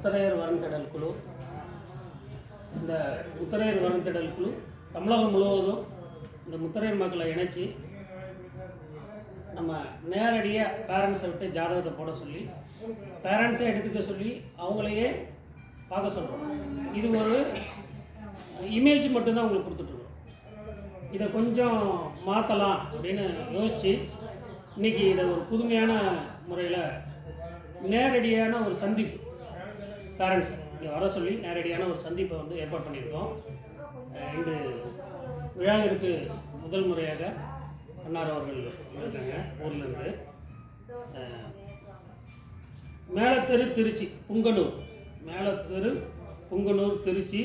முத்தரையர் வரன்தடல் குழு. இந்த முத்தரையர் வரன்தடல் குழு தமிழகம் முழுவதும் இந்த முத்தரையர் மக்களை இணைச்சி நம்ம நேரடியாக பேரண்ட்ஸை விட்டு ஜாதகத்தை போட சொல்லி பேரண்ட்ஸை எடுத்துக்க சொல்லி அவங்களையே பார்க்க சொல்கிறோம். இது ஒரு இமேஜ் மட்டும்தான் உங்களுக்கு கொடுத்துட்ருக்கோம். இதை கொஞ்சம் மாற்றலாம் அப்படின்னு யோசித்து இன்றைக்கி இதை ஒரு புதுமையான முறையில் நேரடியான ஒரு சந்திப்பு பேரண்ட்ஸ் இங்கே வர சொல்லி நேரடியான ஒரு சந்திப்பை வந்து ஏற்பாடு பண்ணியிருக்கோம். இன்று விழாவிற்கு முதல் முறையாக அன்னார் அவர்கள் இருக்காங்க ஊர்லேருந்து. மேலத்தெரு திருச்சி புங்கனூர், மேலத்தெரு புங்கனூர் திருச்ி.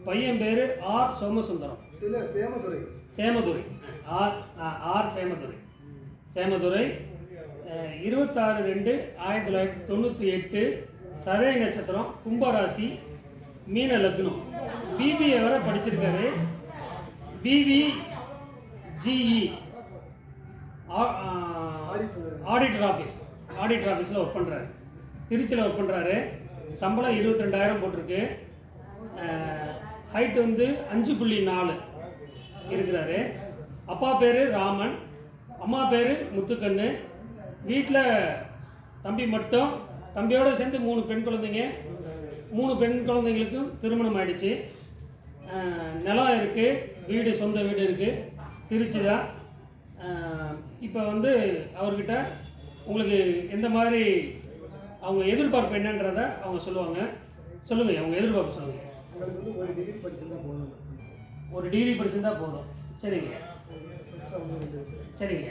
பையன் பேர் ஆர் சோமசுந்தரம், சேமதுரை, ஆர் சேமதுரை 26/2/1998 சதய நட்சத்திரம், கும்பராசி, மீன லக்னம். பிபிஏ வரை படிச்சிருக்காரு. பிவிஜிஇ ஆடிட்டர் ஆஃபீஸில் ஒர்க் பண்ணுறாரு. திருச்சியில் ஒர்க் பண்ணுறாரு. சம்பளம் 22,000 போட்டிருக்கு. ஹைட்டு வந்து 5.4 இருக்கிறாரு. அப்பா பேர் ராமன், அம்மா பேர் முத்துக்கண்ணு. வீட்டில் தம்பி மட்டும், தம்பியோடு சேர்ந்து 3 பெண் குழந்தைங்க. 3 பெண் குழந்தைங்களுக்கும் திருமணம் ஆகிடுச்சு. நிலம் இருக்குது, வீடு, சொந்த வீடு இருக்குது, திருச்சி தான். இப்போ வந்து அவர்கிட்ட உங்களுக்கு எந்த மாதிரி அவங்க எதிர்பார்ப்பு என்னன்றதை அவங்க சொல்லுவாங்க. சொல்லுங்கள், அவங்க எதிர்பார்ப்பு சொல்லுங்கள். ஒரு டிகிரி படிச்சிருந்தா போதும். சரிங்க சரிங்க.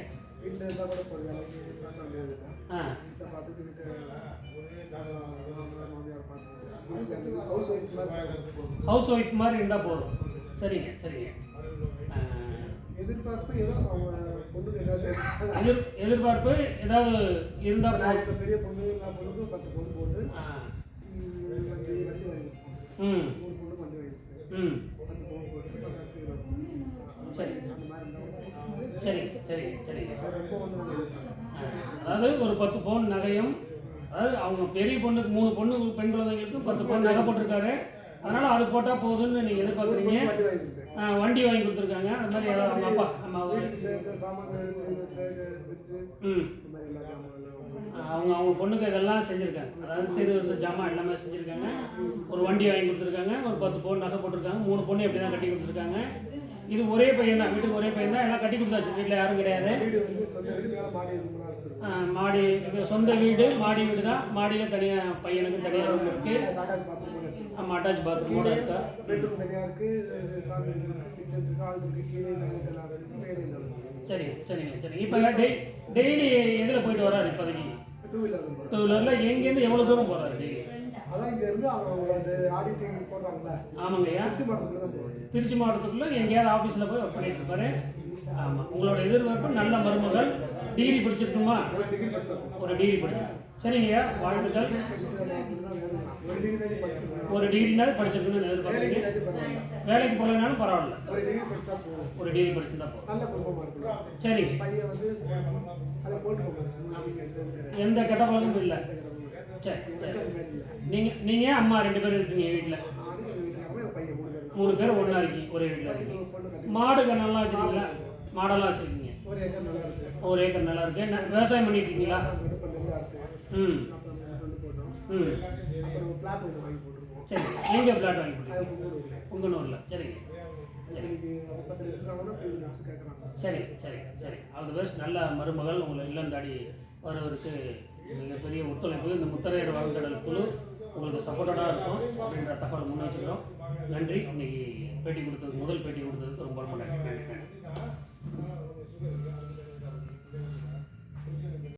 ஹவுஸ் ஒய்ஃப் மாதிரி இருந்தால் போதும். சரிங்க சரிங்க. எதிர்பார்ப்பு ஏதாவது இருந்தால் பெரிய பொண்ணு 10 பொண்ணு போட்டு சரி சரி சரி சரி. அதாவது ஒரு 10 பவுன் நகையும், அதாவது அவங்க பெரிய பொண்ணுக்கு 3 பெண் குழந்தைங்களுக்கும் 10 பவுன் நகை போட்டிருக்காரு. அதனால் அது போட்டால் போதும்னு நீங்கள் எதிர்பார்க்குறீங்க. வண்டி வாங்கி கொடுத்துருக்காங்க. அது மாதிரி ஏதாவது அவங்க அப்பா அம்மா அவங்க பொண்ணுக்கு இதெல்லாம் செஞ்சுருக்காங்க. அதாவது சிறு வருஷ ஜாமான் எல்லாமே செஞ்சுருக்காங்க. ஒரு வண்டி வாங்கி கொடுத்துருக்காங்க. ஒரு 10 பவுன் நகை போட்டிருக்காங்க. 3 பொண்ணு எப்படி தான் கட்டி கொடுத்துருக்காங்க. இது ஒரே பையன் தான், வீட்டுக்கு ஒரே பையன் தான். எல்லாம் கட்டி கொடுத்தாச்சு. வீட்டில் யாரும் கிடையாது. மாடி சொந்த வீடு, மாடி வீடு தான். மாடியில் தனியாக பையனுக்கு தனியாக ரூம் இருக்குது. ஆமாம், அட்டாச் பாத்ரூமோட இருக்கா. சரிங்க சரிங்க சரிங்க. இப்போ டெய்லி எதில் போயிட்டு வர்றாரு இப்போதைக்கு? 2 வீலரில். எங்கேருந்து எவ்வளோ தூரம் போகிறாரு டெய்லி? ஆமாங்கய்யா, திருச்சி மாவட்டத்துக்குள்ளே எங்கேயாவது ஆஃபீஸில் போய் ஒர்க் பண்ணிட்டு இருப்பாரு. ஆமாம். உங்களோட எதிர்பார்ப்பு நல்ல மருமகள். டிகிரி படிச்சிருக்குமா? ஒரு டிகிரி படிச்சிருக்கோம். சரிங்கய்யா, வாழ்த்துக்கள். ஒரு டிகிரினாலும் படிச்சிருக்கணும்னு எதிர்பார்க்குறீங்க. வேலைக்கு போகலனாலும் பரவாயில்ல, ஒரு டிகிரி படிச்சிருந்தா போதும். சரிங்க. எந்த கெட்ட பழக்கமும் இல்லை. சரி சரி. நீங்கள் அம்மா 2 பேர் இருக்கீங்க வீட்டில். 3 பேர் ஒன்றா இருக்கீங்க, ஒரே வீட்டில் இருக்கீங்க. மாடு கண்ணெல்லாம் வச்சுருக்கீங்களா? மாடெல்லாம் வச்சுருக்கீங்க. 1 ஏக்கர் நல்லா இருக்கு. விவசாயம் பண்ணிட்டு இருக்கீங்களா? சரி. எங்கே பிளாட் வாங்கி போட்டுருக்கீங்க? புங்கனூரில். சரிங்க சரி சரி சரி. All the best. நல்ல மருமகள் உங்களை இல்லம் தாடி வருவதற்கு மிகப்பெரிய ஒத்துழைப்பு இந்த முத்தரையர் வரன்தடல் குழு உங்களுக்கு சப்போர்ட்டடாக இருக்கும் அப்படின்ற தகவல் முன் வச்சுக்கிறோம். நன்றி. இன்னைக்கு பேட்டி கொடுத்ததுக்கு, முதல் பேட்டி கொடுத்ததுக்கு ரொம்ப நன்றி.